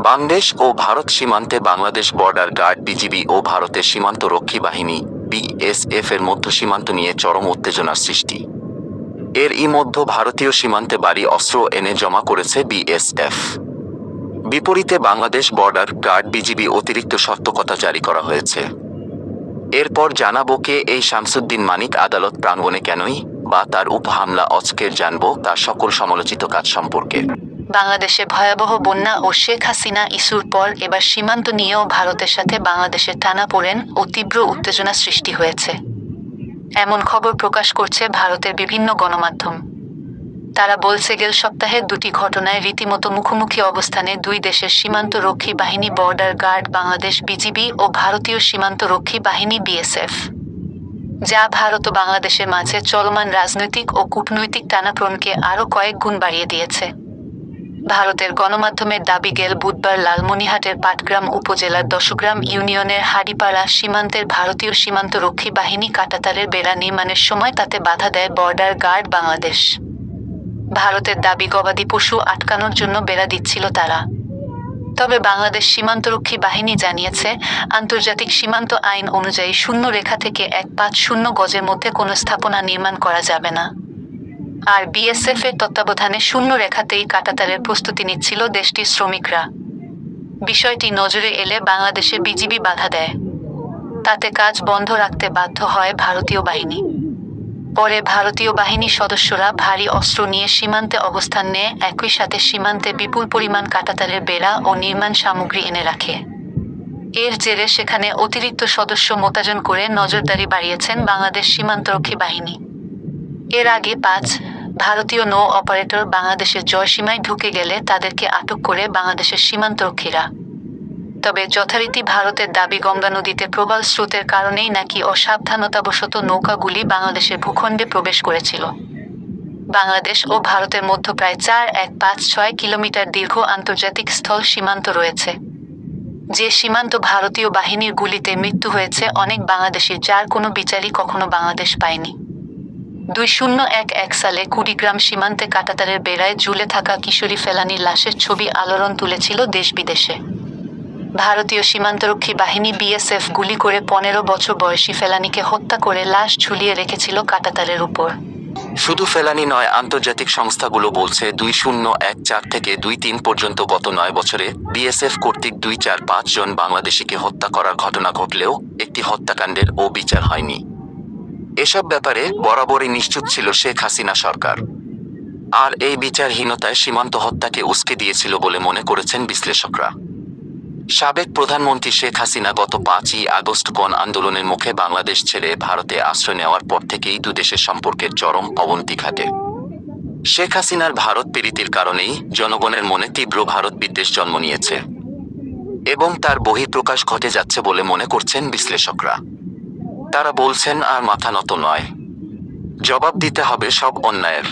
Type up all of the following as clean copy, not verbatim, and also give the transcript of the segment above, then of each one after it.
বাংলাদেশ ও ভারত সীমান্তে Bangladesh border guard BGB ও ভারতের সীমান্ত রক্ষী বাহিনী বিএসএফ এর মধ্যে সীমান্ত নিয়ে চরম উত্তেজনার সৃষ্টি। এরই মধ্যে ভারতীয় সীমান্তে ভারী অস্ত্র এনে জমা করেছে বিএসএফ। বিপরীতে বাংলাদেশ বর্ডার গার্ড বিজিবি অতিরিক্ত সতর্কতা জারি করা হয়েছে। এরপর জানাবো কে এই শামসুদ্দিন মানিক আদালত প্রাঙ্গণে কেনই বা তার হামলা আজকের জানবো তার সকল সমালোচিত কাজ সম্পর্কে। বাংলাদেশে ভয়াবহ বন্যা ও শেখ হাসিনা ইস্যুর পর এবার সীমান্ত নিয়েও ভারতের সাথে বাংলাদেশের টানাপোড়েন ও তীব্র উত্তেজনা সৃষ্টি হয়েছে। এমন খবর প্রকাশ করছে ভারতের বিভিন্ন গণমাধ্যম। তারা বলছে গেল সপ্তাহের দুটি ঘটনায় রীতিমতো মুখোমুখি অবস্থানে দুই দেশের সীমান্ত রক্ষী বাহিনী বর্ডার গার্ড বাংলাদেশ বিজিবি ও ভারতীয় সীমান্ত রক্ষী বাহিনী বিএসএফ, যা ভারত ও বাংলাদেশের মাঝে চলমান রাজনৈতিক ও কূটনৈতিক টানাপোড়েনকে আরও কয়েক গুণ বাড়িয়ে দিয়েছে। ভারতের গণমাধ্যমের দাবি গেল বুধবার লালমনিরহাটের পাটগ্রাম উপজেলার দশগ্রাম ইউনিয়নের হাড়িপাড়া সীমান্তের ভারতীয় সীমান্ত রক্ষী বাহিনী কাঁটাতারের বেড়া নির্মাণের সময় তাতে বাধা দেয় বর্ডার গার্ড বাংলাদেশ। ভারতের দাবি গবাদি পশু আটকানোর জন্য বেড়া দিচ্ছিল তারা। তবে বাংলাদেশ সীমান্তরক্ষী বাহিনী জানিয়েছে, আন্তর্জাতিক সীমান্ত আইন অনুযায়ী শূন্য রেখা থেকে 150 গজের মধ্যে কোনো স্থাপনা নির্মাণ করা যাবে না। আর বিএসএফ এর তত্ত্বাবধানে শূন্য রেখাতেই কাঁটাতারের প্রস্তুতি নিচ্ছিল দেশটির শ্রমিকরা। বিষয়টি নজরে এলে বাংলাদেশে বিজিবি বাধা দেয়। তাতে কাজ বন্ধ রাখতে বাধ্য হয় ভারতীয় বাহিনী। পরে ভারতীয় বাহিনীর সদস্যরা ভারী অস্ত্র নিয়ে সীমান্তে অবস্থান নেয়, একই সাথে সীমান্তে বিপুল পরিমাণ কাঁটাতারের বেড়া ও নির্মাণ সামগ্রী এনে রাখে। এর জেরে সেখানে অতিরিক্ত সদস্য মোতায়েন করে নজরদারি বাড়িয়েছেন বাংলাদেশ সীমান্তরক্ষী বাহিনী। এর আগে 5 ভারতীয় নৌ অপারেটর বাংলাদেশের জয়সীমায় ঢুকে গেলে তাদেরকে আটক করে বাংলাদেশের সীমান্তরক্ষীরা। তবে যথারীতি ভারতের দাবি গঙ্গা নদীতে প্রবল স্রোতের কারণেই নাকি অসাবধানতাবশত নৌকাগুলি বাংলাদেশের ভূখণ্ডে প্রবেশ করেছিল। বাংলাদেশ ও ভারতের মধ্যে প্রায় 4156 কিলোমিটার দীর্ঘ আন্তর্জাতিক স্থল সীমান্ত রয়েছে। যে সীমান্ত ভারতীয় বাহিনীর গুলিতে মৃত্যু হয়েছে অনেক বাংলাদেশির, যার কোনো বিচারই কখনো বাংলাদেশ পায়নি। 2011 সালে কুড়িগ্রাম সীমান্তে কাঁটাতারের বেড়ায় ঝুলে থাকা কিশোরী ফেলানীর লাশের ছবি আলোড়ন তুলেছিল দেশ বিদেশে। ভারতীয় সীমান্তরক্ষী বাহিনী বিএসএফ গুলি করে 15 বছর বয়সী ফেলানীকে হত্যা করে লাশ ঝুলিয়ে রেখেছিল কাঁটাতারের উপর। শুধু ফেলানী নয়, আন্তর্জাতিক সংস্থাগুলো বলছে 2014 থেকে 23 পর্যন্ত গত 9 বছরে বিএসএফ কর্তৃক 2-4-5 জন বাংলাদেশিকে হত্যা করার ঘটনা ঘটলেও একটি হত্যাকাণ্ডের ও বিচার হয়নি। এসব ব্যাপারে বরাবরই নিশ্চুপ ছিল শেখ হাসিনা সরকার। আর এই বিচারহীনতায় সীমান্ত হত্যাকে উস্কে দিয়েছিল বলে মনে করেছেন বিশ্লেষকরা। সাবেক প্রধানমন্ত্রী শেখ হাসিনা গত 5ই আগস্ট গণ আন্দোলনের মুখে বাংলাদেশ ছেড়ে ভারতে আশ্রয় নেওয়ার পর থেকেই দুদেশের সম্পর্কের চরম অবনতি ঘটে। শেখ হাসিনার ভারত প্রীতির কারণেই জনগণের মনে তীব্র ভারত বিদ্বেষ জন্ম নিয়েছে এবং তার বহিঃপ্রকাশ ঘটে যাচ্ছে বলে মনে করছেন বিশ্লেষকরা। তারা বলছেন, আর মাথা নত নয়, জবাব দিতে হবে সব অন্যায়ের।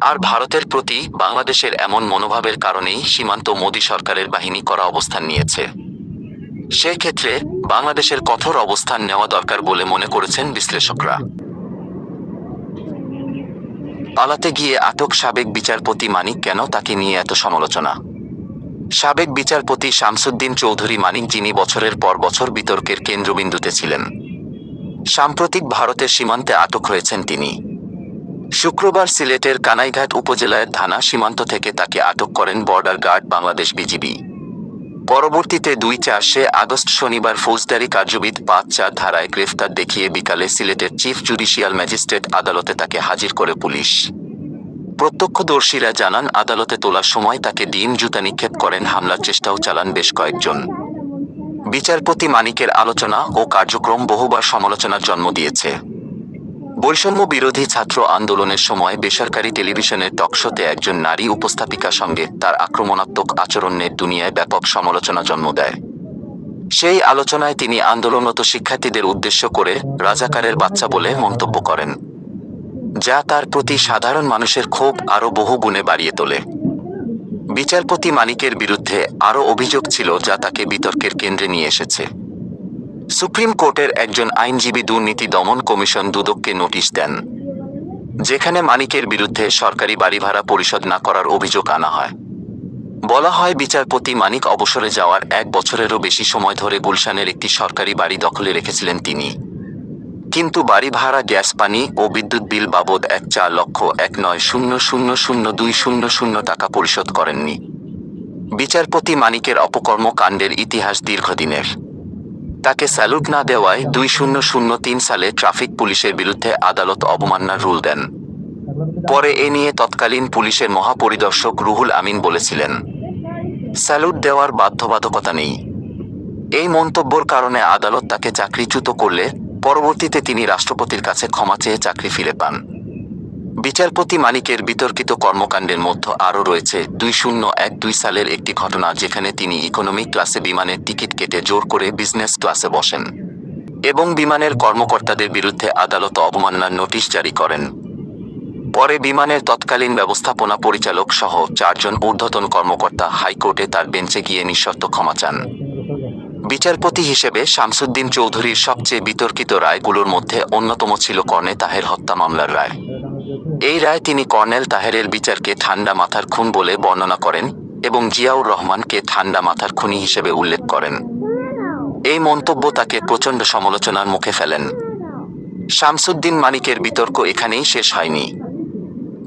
আর ভারতের প্রতি বাংলাদেশের এমন মনোভাবের কারণেই সীমান্ত মোদী সরকারের বাহিনী করা অবস্থান নিয়েছে। সেক্ষেত্রে বাংলাদেশের কঠোর অবস্থান নেওয়া দরকার বলে মনে করেছেন বিশ্লেষকরা। পালাতে গিয়ে আটক সাবেক বিচারপতি মানিক, কেন তাকে নিয়ে এত সমালোচনা? সাবেক বিচারপতি শামসুদ্দিন চৌধুরী মানিক, যিনি বছরের পর বছর বিতর্কের কেন্দ্রবিন্দুতে ছিলেন, সাম্প্রতিক ভারতের সীমান্তে আটক হয়েছেন তিনি। শুক্রবার সিলেটের কানাইঘাট উপজেলার ধানা সীমান্ত থেকে তাকে আটক করেন বর্ডার গার্ড বাংলাদেশ বিজিবি। পরবর্তীতে 2-4 আগস্ট শনিবার ফৌজদারি কার্যবিধি 5-4 ধারায় গ্রেফতার দেখিয়ে বিকালে সিলেটের চিফ জুডিশিয়াল ম্যাজিস্ট্রেট আদালতে তাকে হাজির করে পুলিশ। প্রত্যক্ষদর্শীরা জানান, আদালতে তোলার সময় তাকে ডিম জুতা নিক্ষেপ করেন, হামলার চেষ্টাও চালান বেশ কয়েকজন। বিচারপতি মানিকের আলোচনা ও কার্যক্রম বহুবার সমালোচনার জন্ম দিয়েছে। বৈষম্য বিরোধী ছাত্র আন্দোলনের সময় বেসরকারি টেলিভিশনের টকশোতে একজন নারী উপস্থাপিকার সঙ্গে তার আক্রমণাত্মক আচরণের দুনিয়ায় ব্যাপক সমালোচনা জন্ম দেয়। সেই আলোচনায় তিনি আন্দোলনরত শিক্ষার্থীদের উদ্দেশ্য করে রাজাকারের বাচ্চা বলে মন্তব্য করেন, যা তার প্রতি সাধারণ মানুষের ক্ষোভ আরও বহু গুণে বাড়িয়ে তোলে। বিচারপতি মানিকের বিরুদ্ধে আরও অভিযোগ ছিল যা তাকে বিতর্কের কেন্দ্রে নিয়ে এসেছে। সুপ্রিম কোর্টের একজন আইনজীবী দুর্নীতি দমন কমিশন দুদককে নোটিশ দেন, যেখানে মানিকের বিরুদ্ধে সরকারি বাড়ি ভাড়া পরিশোধ না করার অভিযোগ আনা হয়। বলা হয় বিচারপতি মানিক অবসরে যাওয়ার 1 বছরেরও বেশি সময় ধরে গুলশানের একটি সরকারি বাড়ি দখলে রেখেছিলেন তিনি। কিন্তু বাড়ি ভাড়া, গ্যাস, পানি ও বিদ্যুৎ বিল বাবদ 4,19,00,0200 টাকা পরিশোধ করেননি। বিচারপতি মানিকের অপকর্ম কাণ্ডের ইতিহাস দীর্ঘদিনের। তাকে স্যালুট না দেওয়ায় 2003 সালে ট্রাফিক পুলিশের বিরুদ্ধে আদালত অবমাননার রুল দেন। পরে এ নিয়ে তৎকালীন পুলিশের মহাপরিদর্শক রুহুল আমিন বলেছিলেন, স্যালুট দেওয়ার বাধ্যবাধকতা নেই। এই মন্তব্যের কারণে আদালত তাকে চাকরিচ্যুত করলে পরবর্তীতে তিনি রাষ্ট্রপতির কাছে ক্ষমা চেয়ে চাকরি ফিরে পান। বিচারপতি মানিকের বিতর্কিত কর্মকাণ্ডের মধ্যে আরও রয়েছে 2012 সালের একটি ঘটনা, যেখানে তিনি ইকোনমি ক্লাসে বিমানের টিকিট কেটে জোর করে বিজনেস ক্লাসে বসেন এবং বিমানের কর্মকর্তাদের বিরুদ্ধে আদালত অবমাননার নোটিশ জারি করেন। পরে বিমানের তৎকালীন ব্যবস্থাপনা পরিচালক সহ 4 জন ঊর্ধ্বতন কর্মকর্তা হাইকোর্টে তার বেঞ্চে গিয়ে নিঃশর্ত ক্ষমা চান। বিচারপতি হিসেবে শামসুদ্দিন চৌধুরীর সবচেয়ে বিতর্কিত রায়গুলোর মধ্যে অন্যতম ছিল কর্নেল তাহের হত্যা মামলার রায়। এই রায় তিনি কর্নেল তাহেরের বিচারকে ঠান্ডা মাথার খুন বলে বর্ণনা করেন এবং জিয়াউর রহমানকে ঠান্ডা মাথার খুনি হিসেবে উল্লেখ করেন। এই মন্তব্য তাকে প্রচণ্ড সমালোচনার মুখে ফেলেন। শামসুদ্দিন মানিকের বিতর্ক এখানেই শেষ হয়নি।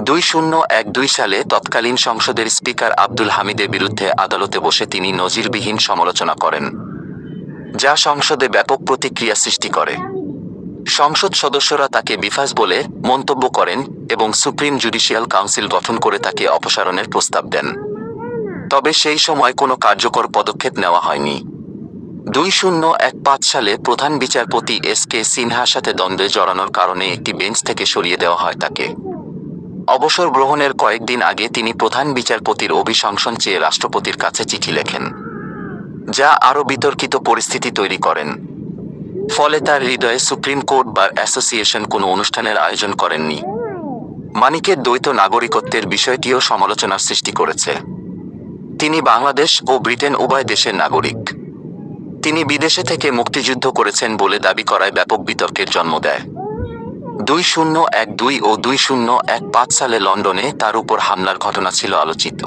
2012 সালে তৎকালীন সংসদের স্পিকার আব্দুল হামিদের বিরুদ্ধে আদালতে বসে তিনি নজিরবিহীন সমালোচনা করেন, যা সংসদে ব্যাপক প্রতিক্রিয়া সৃষ্টি করে। সংসদ সদস্যরা তাকে বিফাস বলে মন্তব্য করেন এবং সুপ্রিম জুডিশিয়াল কাউন্সিল গঠন করে তাকে অপসারণের প্রস্তাব দেন। তবে সেই সময় কোনো কার্যকর পদক্ষেপ নেওয়া হয়নি। 2015 সালে প্রধান বিচারপতি এস.কে. সিনহার সাথে দ্বন্দ্বে জড়ানোর কারণে একটি বেঞ্চ থেকে সরিয়ে দেওয়া হয় তাকে। অবসর গ্রহণের কয়েকদিন আগে তিনি প্রধান বিচারপতির অভিশংসন চেয়ে রাষ্ট্রপতির কাছে চিঠি লেখেন, যা আরও বিতর্কিত পরিস্থিতি তৈরি করেন। ফলে তার হৃদয়ে সুপ্রিম কোর্ট বার অ্যাসোসিয়েশন কোনো অনুষ্ঠানের আয়োজন করেননি। মানিকের দ্বৈত নাগরিকত্বের বিষয়টিও সমালোচনার সৃষ্টি করেছে। তিনি বাংলাদেশ ও ব্রিটেন উভয় দেশের নাগরিক। তিনি বিদেশে থেকে মুক্তিযুদ্ধ করেছেন বলে দাবি করায় ব্যাপক বিতর্কের জন্ম দেয়। 2012 ও 2015 সালে লন্ডনে তার উপর হামলার ঘটনা ছিল আলোচিত।